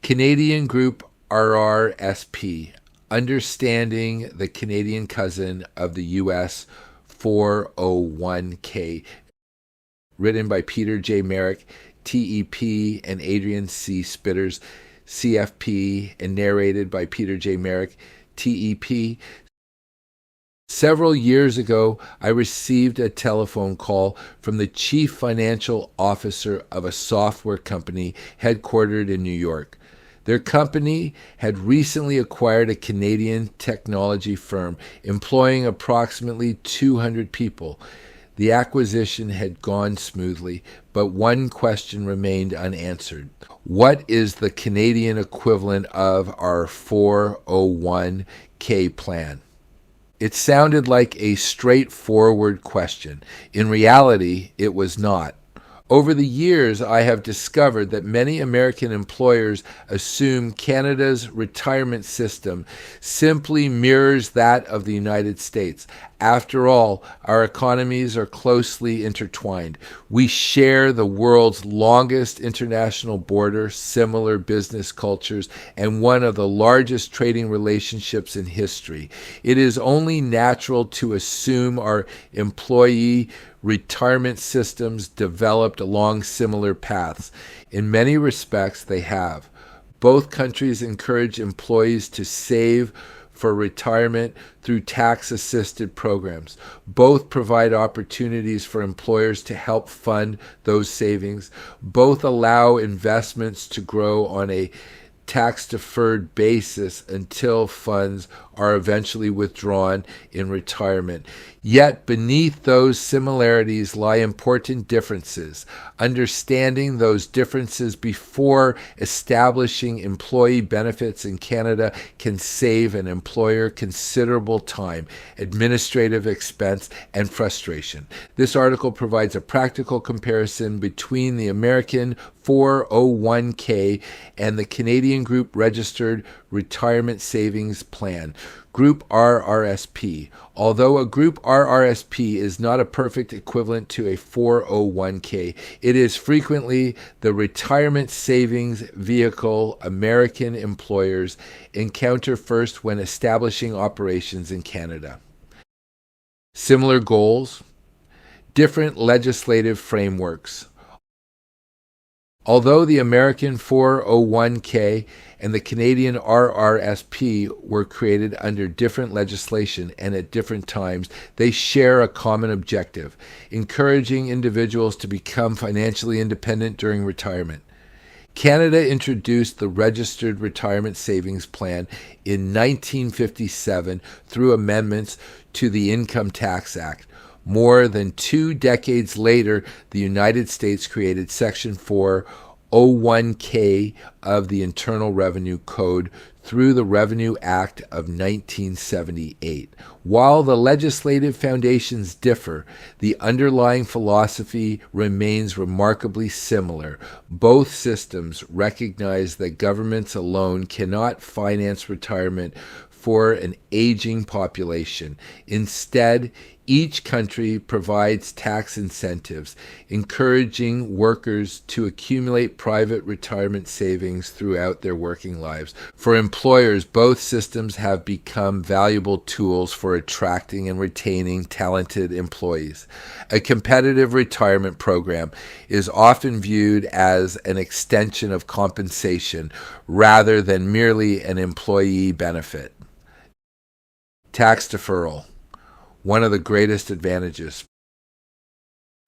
Canadian Group RRSP, Understanding the Canadian Cousin of the U.S. 401k, written by Peter J. Merrick, TEP and Adrian C. Spitters, CFP, and narrated by Peter J. Merrick, TEP. Several years ago, I received a telephone call from the chief financial officer of a software company headquartered in New York. Their company had recently acquired a Canadian technology firm employing approximately 200 people. The acquisition had gone smoothly, but one question remained unanswered. What is the Canadian equivalent of our 401k plan? It sounded like a straightforward question. In reality, it was not. Over the years, I have discovered that many American employers assume Canada's retirement system simply mirrors that of the United States. After all, our economies are closely intertwined. We share the world's longest international border, similar business cultures, and one of the largest trading relationships in history. It is only natural to assume our employee retirement systems developed along similar paths. In many respects, they have. Both countries encourage employees to save for retirement through tax-assisted programs. Both provide opportunities for employers to help fund those savings. Both allow investments to grow on a tax-deferred basis until funds are eventually withdrawn in retirement. Yet beneath those similarities lie important differences. Understanding those differences before establishing employee benefits in Canada can save an employer considerable time, administrative expense, and frustration. This article provides a practical comparison between the American 401k and the Canadian Group Registered Retirement Savings Plan, Group RRSP. Although a Group RRSP is not a perfect equivalent to a 401k, it is frequently the retirement savings vehicle American employers encounter first when establishing operations in Canada. Similar goals, different legislative frameworks. Although the American 401k and the Canadian RRSP were created under different legislation and at different times, they share a common objective: encouraging individuals to become financially independent during retirement. Canada introduced the Registered Retirement Savings Plan in 1957 through amendments to the Income Tax Act. More than 2 decades later, the United States created Section 401k of the Internal Revenue Code through the Revenue Act of 1978. While the legislative foundations differ, the underlying philosophy remains remarkably similar. Both systems recognize that governments alone cannot finance retirement for an aging population. Instead, each country provides tax incentives, encouraging workers to accumulate private retirement savings throughout their working lives. For employers, both systems have become valuable tools for attracting and retaining talented employees. A competitive retirement program is often viewed as an extension of compensation rather than merely an employee benefit. Tax deferral, one of the greatest advantages.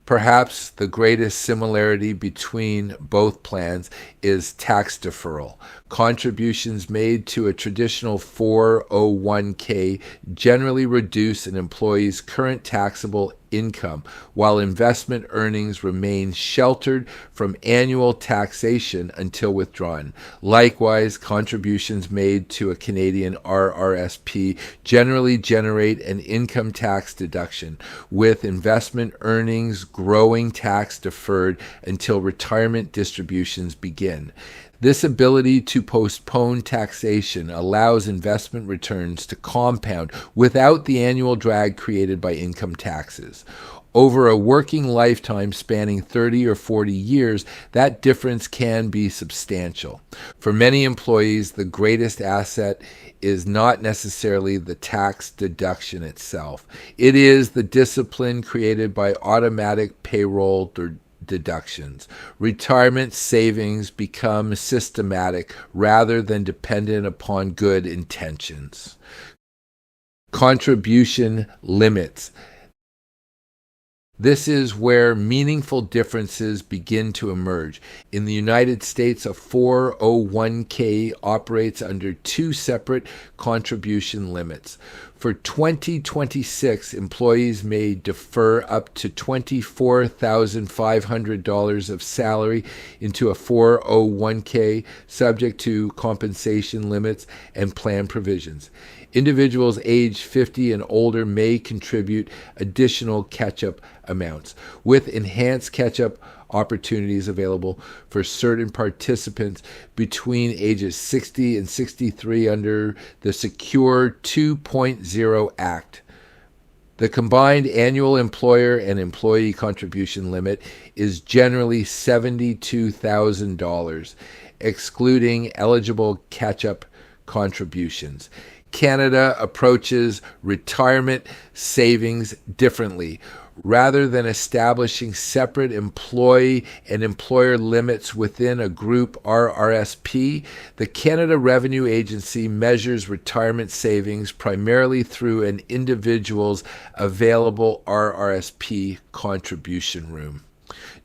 Perhaps the greatest similarity between both plans is tax deferral. Contributions made to a traditional 401k generally reduce an employee's current taxable income, while investment earnings remain sheltered from annual taxation until withdrawn. Likewise, contributions made to a Canadian RRSP generally generate an income tax deduction, with investment earnings growing tax deferred until retirement distributions begin. This ability to postpone taxation allows investment returns to compound without the annual drag created by income taxes. Over a working lifetime spanning 30 or 40 years, that difference can be substantial. For many employees, the greatest asset is not necessarily the tax deduction itself. It is the discipline created by automatic payroll deductions. Retirement savings become systematic rather than dependent upon good intentions. Contribution limits. This is where meaningful differences begin to emerge. In the United States, a 401k operates under two separate contribution limits. For 2026, employees may defer up to $24,500 of salary into a 401k, subject to compensation limits and plan provisions. Individuals aged 50 and older may contribute additional catch-up amounts, with enhanced catch-up opportunities available for certain participants between ages 60 and 63 under the Secure 2.0 Act. The combined annual employer and employee contribution limit is generally $72,000, excluding eligible catch-up contributions. Canada approaches retirement savings differently. Rather than establishing separate employee and employer limits within a group RRSP, the Canada Revenue Agency measures retirement savings primarily through an individual's available RRSP contribution room.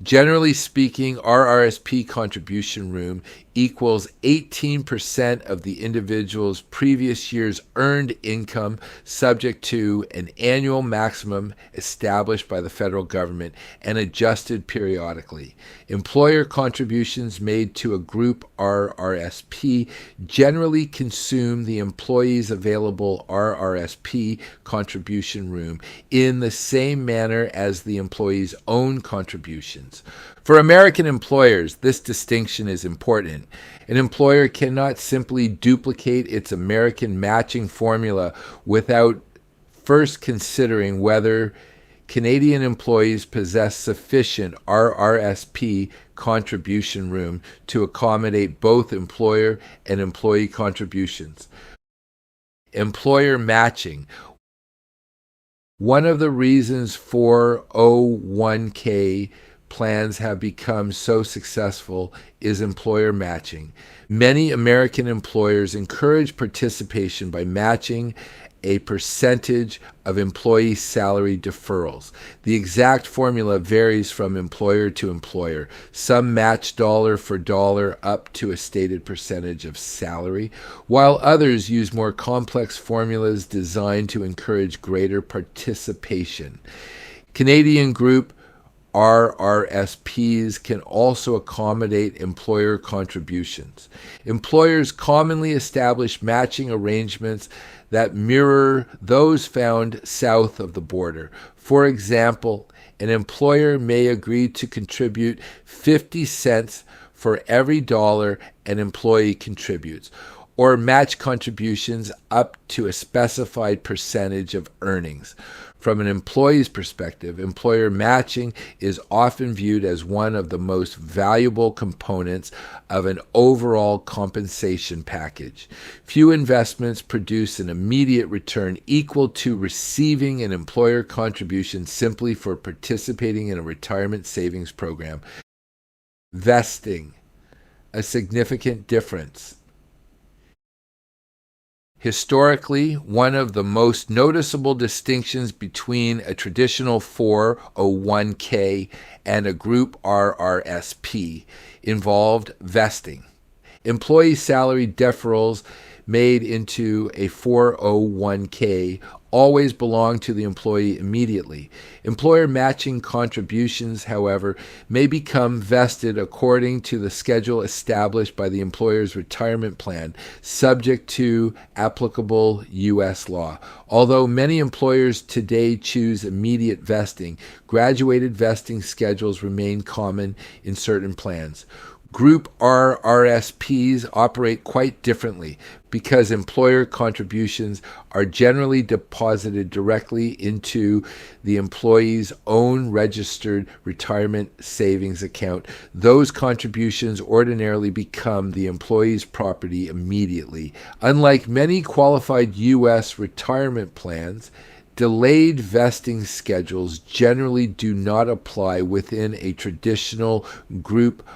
Generally speaking, RRSP contribution room equals 18% of the individual's previous year's earned income, subject to an annual maximum established by the federal government and adjusted periodically. Employer contributions made to a group RRSP generally consume the employee's available RRSP contribution room in the same manner as the employee's own contributions. For American employers, this distinction is important. An employer cannot simply duplicate its American matching formula without first considering whether Canadian employees possess sufficient RRSP contribution room to accommodate both employer and employee contributions. Employer matching. One of the reasons 401k plans have become so successful is employer matching. Many American employers encourage participation by matching a percentage of employee salary deferrals. The exact formula varies from employer to employer. Some match dollar for dollar up to a stated percentage of salary, while others use more complex formulas designed to encourage greater participation. Canadian Group RRSPs can also accommodate employer contributions. Employers commonly establish matching arrangements that mirror those found south of the border. For example, an employer may agree to contribute 50 cents for every dollar an employee contributes, or match contributions up to a specified percentage of earnings. From an employee's perspective, employer matching is often viewed as one of the most valuable components of an overall compensation package. Few investments produce an immediate return equal to receiving an employer contribution simply for participating in a retirement savings program. Vesting, a significant difference. Historically, one of the most noticeable distinctions between a traditional 401k and a group RRSP involved vesting. Employee salary deferrals made into a 401k always belong to the employee immediately. Employer matching contributions, however, may become vested according to the schedule established by the employer's retirement plan, subject to applicable U.S. law. Although many employers today choose immediate vesting, graduated vesting schedules remain common in certain plans. Group RRSPs operate quite differently because employer contributions are generally deposited directly into the employee's own registered retirement savings account. Those contributions ordinarily become the employee's property immediately. Unlike many qualified U.S. retirement plans, delayed vesting schedules generally do not apply within a traditional group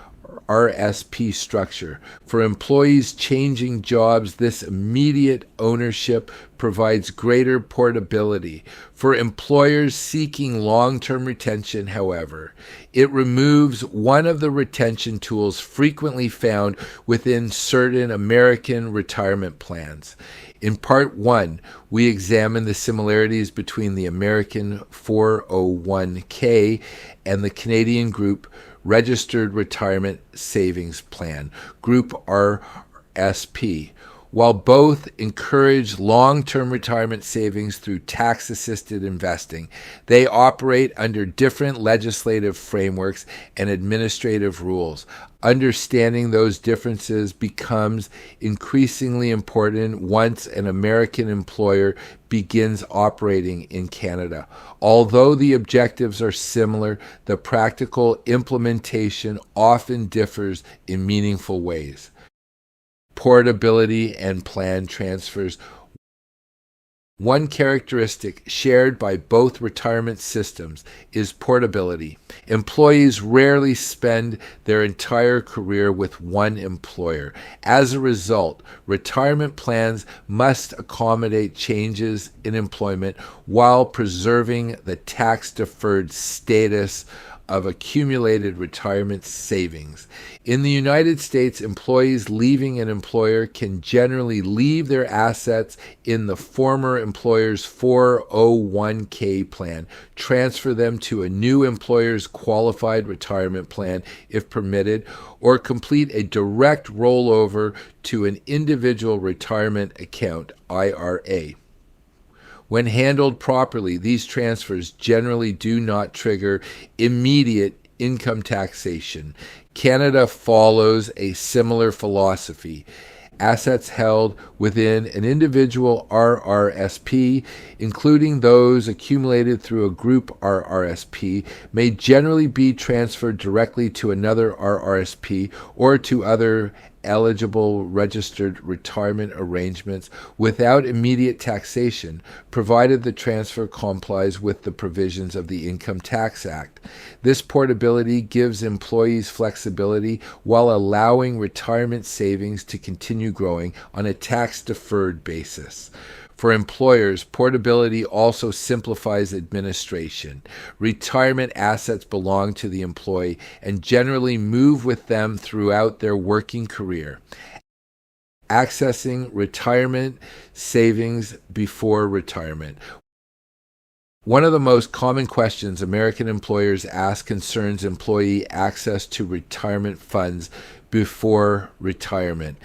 RSP structure. For employees changing jobs, this immediate ownership provides greater portability. For employers seeking long-term retention, however, it removes one of the retention tools frequently found within certain American retirement plans. In Part 1, we examine the similarities between the American 401k and the Canadian Group Registered Retirement Savings Plan, Group RRSP. While both encourage long-term retirement savings through tax-assisted investing, they operate under different legislative frameworks and administrative rules. Understanding those differences becomes increasingly important once an American employer begins operating in Canada. Although the objectives are similar, the practical implementation often differs in meaningful ways. Portability and plan transfers. One characteristic shared by both retirement systems is portability. Employees rarely spend their entire career with one employer. As a result, retirement plans must accommodate changes in employment while preserving the tax-deferred status of accumulated retirement savings. In the United States, employees leaving an employer can generally leave their assets in the former employer's 401k plan, transfer them to a new employer's qualified retirement plan if permitted, or complete a direct rollover to an individual retirement account, IRA. When handled properly, these transfers generally do not trigger immediate income taxation. Canada follows a similar philosophy. Assets held within an individual RRSP, including those accumulated through a group RRSP, may generally be transferred directly to another RRSP or to other eligible registered retirement arrangements without immediate taxation, provided the transfer complies with the provisions of the Income Tax Act. This portability gives employees flexibility while allowing retirement savings to continue growing on a tax-deferred basis. For employers, portability also simplifies administration. Retirement assets belong to the employee and generally move with them throughout their working career. Accessing retirement savings before retirement. One of the most common questions American employers ask concerns employee access to retirement funds before retirement.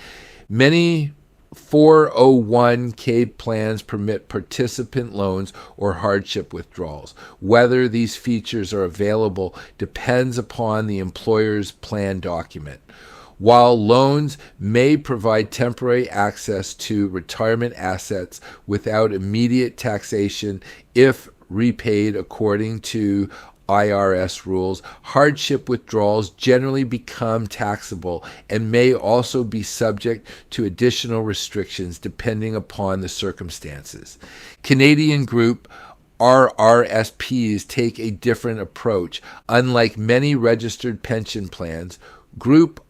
Many 401k plans permit participant loans or hardship withdrawals. Whether these features are available depends upon the employer's plan document. While loans may provide temporary access to retirement assets without immediate taxation if repaid according to IRS rules, hardship withdrawals generally become taxable and may also be subject to additional restrictions depending upon the circumstances. Canadian Group RRSPs take a different approach. Unlike many registered pension plans, Group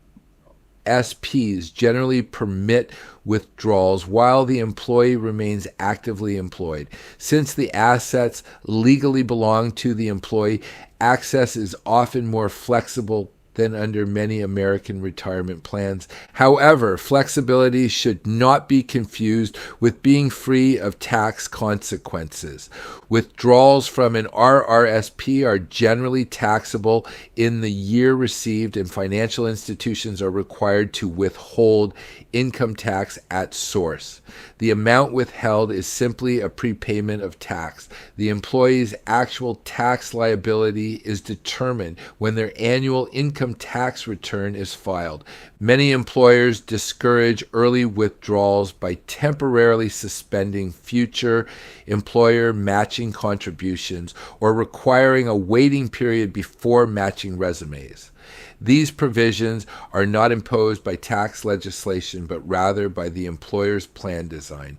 SPs generally permit withdrawals while the employee remains actively employed. Since the assets legally belong to the employee, access is often more flexible than under many American retirement plans. However, flexibility should not be confused with being free of tax consequences. Withdrawals from an RRSP are generally taxable in the year received, and financial institutions are required to withhold income tax at source. The amount withheld is simply a prepayment of tax. The employee's actual tax liability is determined when their annual income income tax return is filed. Many employers discourage early withdrawals by temporarily suspending future employer matching contributions or requiring a waiting period before matching resumes. These provisions are not imposed by tax legislation, but rather by the employer's plan design.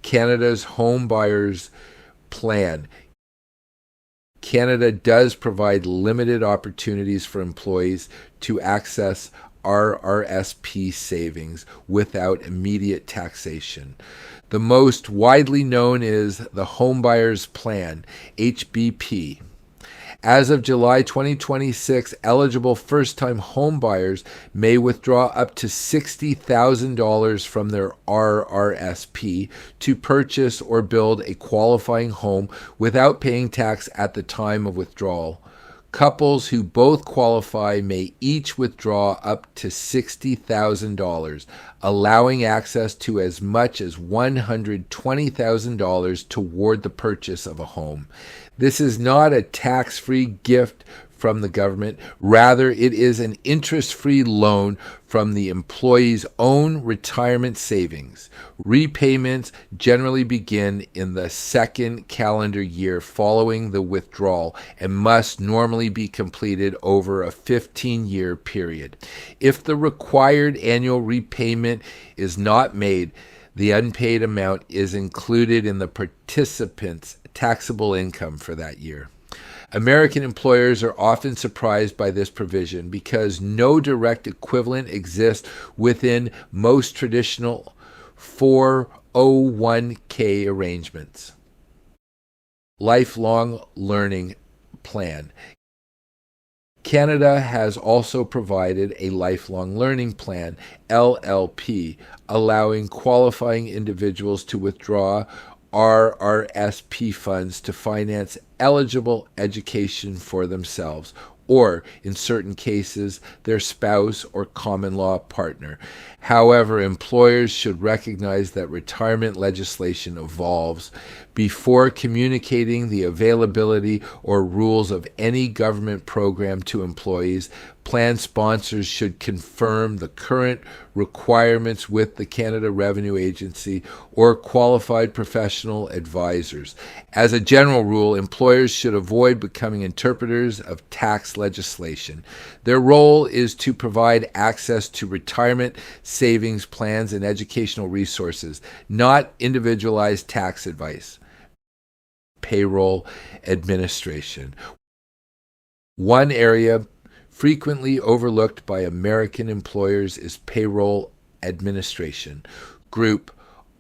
Canada's Home Buyers Plan. Canada does provide limited opportunities for employees to access RRSP savings without immediate taxation. The most widely known is the Home Buyers Plan, HBP. As of July 2026, eligible first-time home buyers may withdraw up to $60,000 from their RRSP to purchase or build a qualifying home without paying tax at the time of withdrawal. Couples who both qualify may each withdraw up to $60,000, allowing access to as much as $120,000 toward the purchase of a home. This is not a tax-free gift from the government. Rather, it is an interest-free loan from the employee's own retirement savings. Repayments generally begin in the second calendar year following the withdrawal and must normally be completed over a 15-year period. If the required annual repayment is not made, the unpaid amount is included in the participant's taxable income for that year. American employers are often surprised by this provision because no direct equivalent exists within most traditional 401k arrangements. Lifelong Learning Plan. Canada has also provided a lifelong learning plan, LLP, allowing qualifying individuals to withdraw RRSP funds to finance eligible education for themselves, or, in certain cases, their spouse or common law partner. However, employers should recognize that retirement legislation evolves. Before communicating the availability or rules of any government program to employees, plan sponsors should confirm the current requirements with the Canada Revenue Agency or qualified professional advisors. As a general rule, employers should avoid becoming interpreters of tax legislation. Their role is to provide access to retirement savings plans and educational resources, not individualized tax advice. Payroll administration. One area frequently overlooked by American employers is payroll administration. Group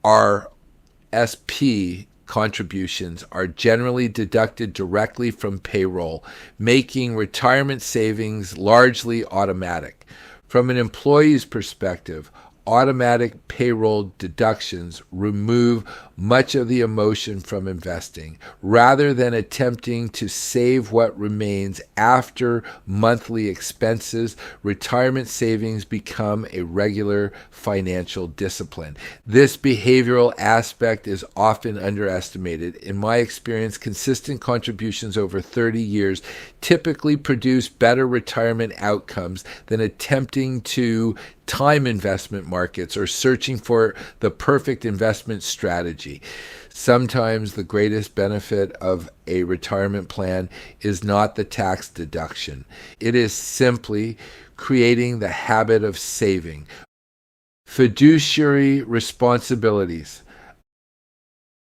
RRSP contributions are generally deducted directly from payroll, making retirement savings largely automatic. From an employee's perspective, automatic payroll deductions remove much of the emotion from investing. Rather than attempting to save what remains after monthly expenses, retirement savings become a regular financial discipline. This behavioral aspect is often underestimated. In my experience, consistent contributions over 30 years typically produce better retirement outcomes than attempting to time investment markets or searching for the perfect investment strategy. Sometimes the greatest benefit of a retirement plan is not the tax deduction. It is simply creating the habit of saving. Fiduciary responsibilities.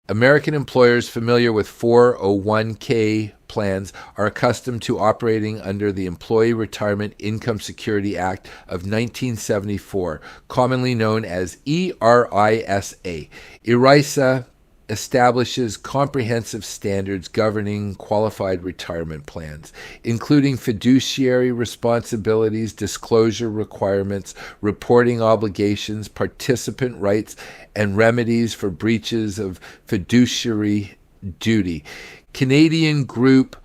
American employers familiar with 401k plans are accustomed to operating under the Employee Retirement Income Security Act of 1974, commonly known as ERISA. ERISA establishes comprehensive standards governing qualified retirement plans, including fiduciary responsibilities, disclosure requirements, reporting obligations, participant rights, and remedies for breaches of fiduciary duty. Canadian Group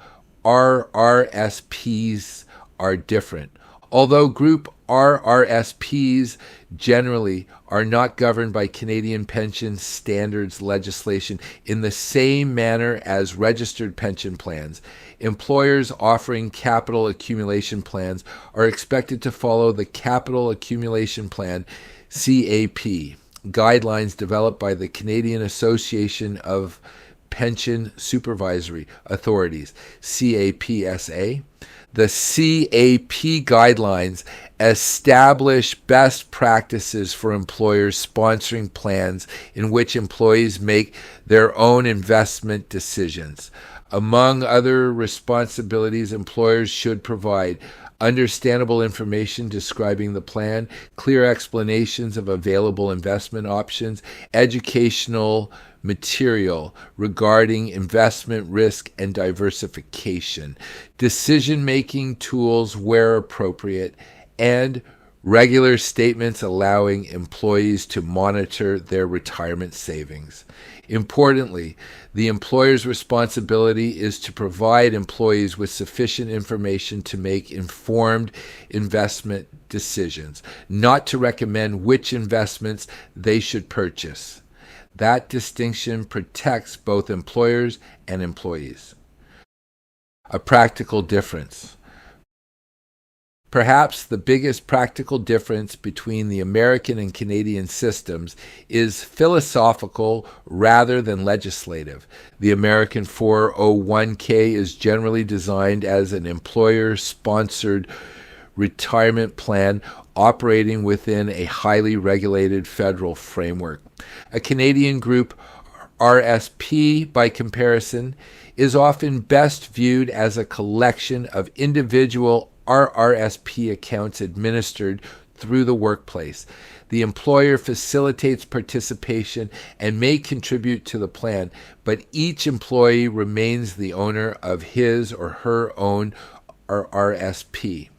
RRSPs are different. Although Group RRSPs generally are not governed by Canadian pension standards legislation in the same manner as registered pension plans, employers offering capital accumulation plans are expected to follow the Capital Accumulation Plan (CAP) guidelines developed by the Canadian Association of Pension Supervisory Authorities (CAPSA). The CAP guidelines establish best practices for employers sponsoring plans in which employees make their own investment decisions. Among other responsibilities, employers should provide understandable information describing the plan, clear explanations of available investment options, educational material regarding investment risk and diversification, decision-making tools where appropriate, and regular statements allowing employees to monitor their retirement savings. Importantly, the employer's responsibility is to provide employees with sufficient information to make informed investment decisions, not to recommend which investments they should purchase. That distinction protects both employers and employees. A practical difference. Perhaps the biggest practical difference between the American and Canadian systems is philosophical rather than legislative. The American 401k is generally designed as an employer-sponsored retirement plan operating within a highly regulated federal framework. A Canadian Group RRSP, by comparison, is often best viewed as a collection of individual RRSP accounts administered through the workplace. The employer facilitates participation and may contribute to the plan, but each employee remains the owner of his or her own RRSP.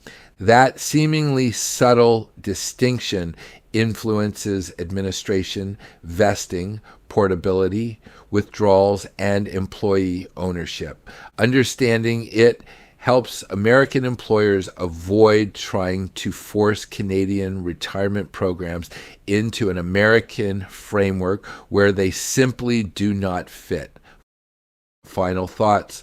That seemingly subtle distinction influences administration, vesting, portability, withdrawals, and employee ownership. Understanding it helps American employers avoid trying to force Canadian retirement programs into an American framework where they simply do not fit. Final thoughts.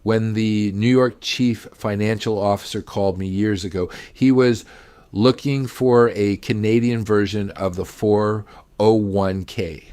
When the New York chief financial officer called me years ago, he was looking for a Canadian version of the 401k.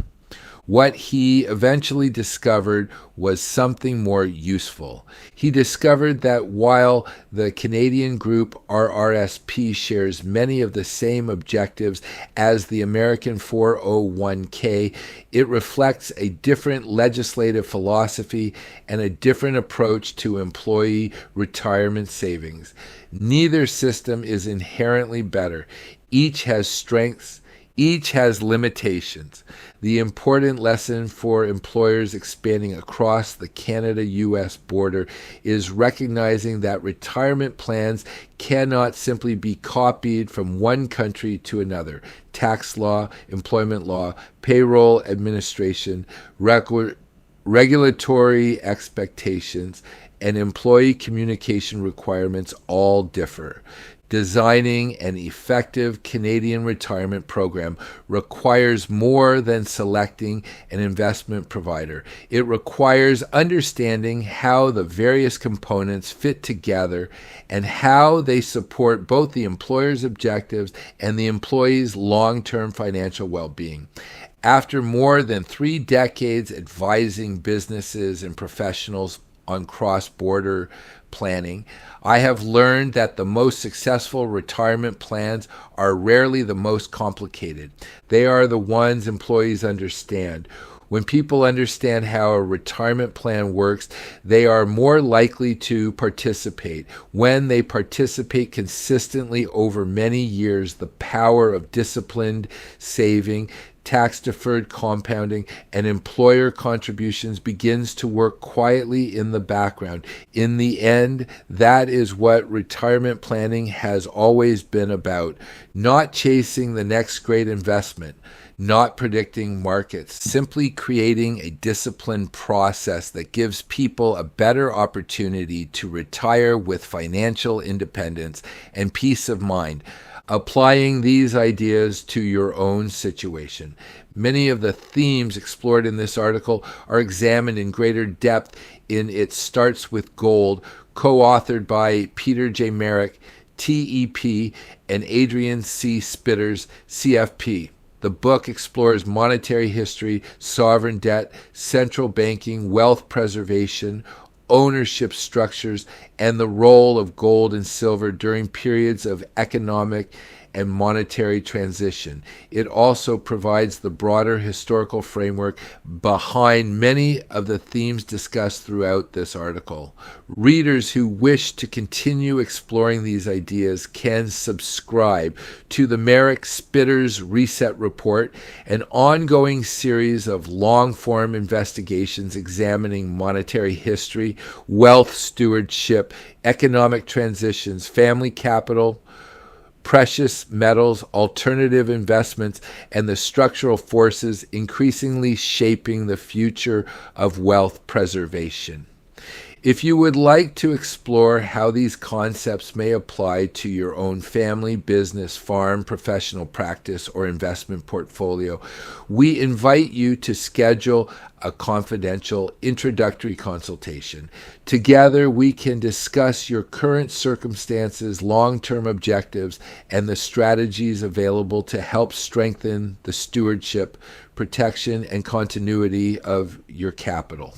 What he eventually discovered was something more useful. He discovered that while the Canadian Group RRSP shares many of the same objectives as the American 401k, it reflects a different legislative philosophy and a different approach to employee retirement savings. Neither system is inherently better. Each has strengths. Each has limitations. The important lesson for employers expanding across the Canada-US border is recognizing that retirement plans cannot simply be copied from one country to another. Tax law, employment law, payroll administration, regulatory expectations, and employee communication requirements all differ. Designing an effective Canadian retirement program requires more than selecting an investment provider. It requires understanding how the various components fit together and how they support both the employer's objectives and the employee's long-term financial well-being. After more than 3 decades advising businesses and professionals on cross-border planning, I have learned that the most successful retirement plans are rarely the most complicated. They are the ones employees understand. When people understand how a retirement plan works, they are more likely to participate. When they participate consistently over many years, the power of disciplined saving, tax-deferred compounding, and employer contributions begins to work quietly in the background. In the end, that is what retirement planning has always been about, not chasing the next great investment, not predicting markets, simply creating a disciplined process that gives people a better opportunity to retire with financial independence and peace of mind. Applying these ideas to your own situation. Many of the themes explored in this article are examined in greater depth in It Starts with Gold, co-authored by Peter J. Merrick, TEP, and Adrian C. Spitters, CFP. The book explores monetary history, sovereign debt, central banking, wealth preservation, ownership structures, and the role of gold and silver during periods of economic and monetary transition. It also provides the broader historical framework behind many of the themes discussed throughout this article. Readers who wish to continue exploring these ideas can subscribe to the Merrick Spitters Reset Report, an ongoing series of long-form investigations examining monetary history, wealth stewardship, economic transitions, family capital, precious metals, alternative investments, and the structural forces increasingly shaping the future of wealth preservation. If you would like to explore how these concepts may apply to your own family, business, farm, professional practice, or investment portfolio, we invite you to schedule a confidential introductory consultation. Together, we can discuss your current circumstances, long-term objectives, and the strategies available to help strengthen the stewardship, protection, and continuity of your capital.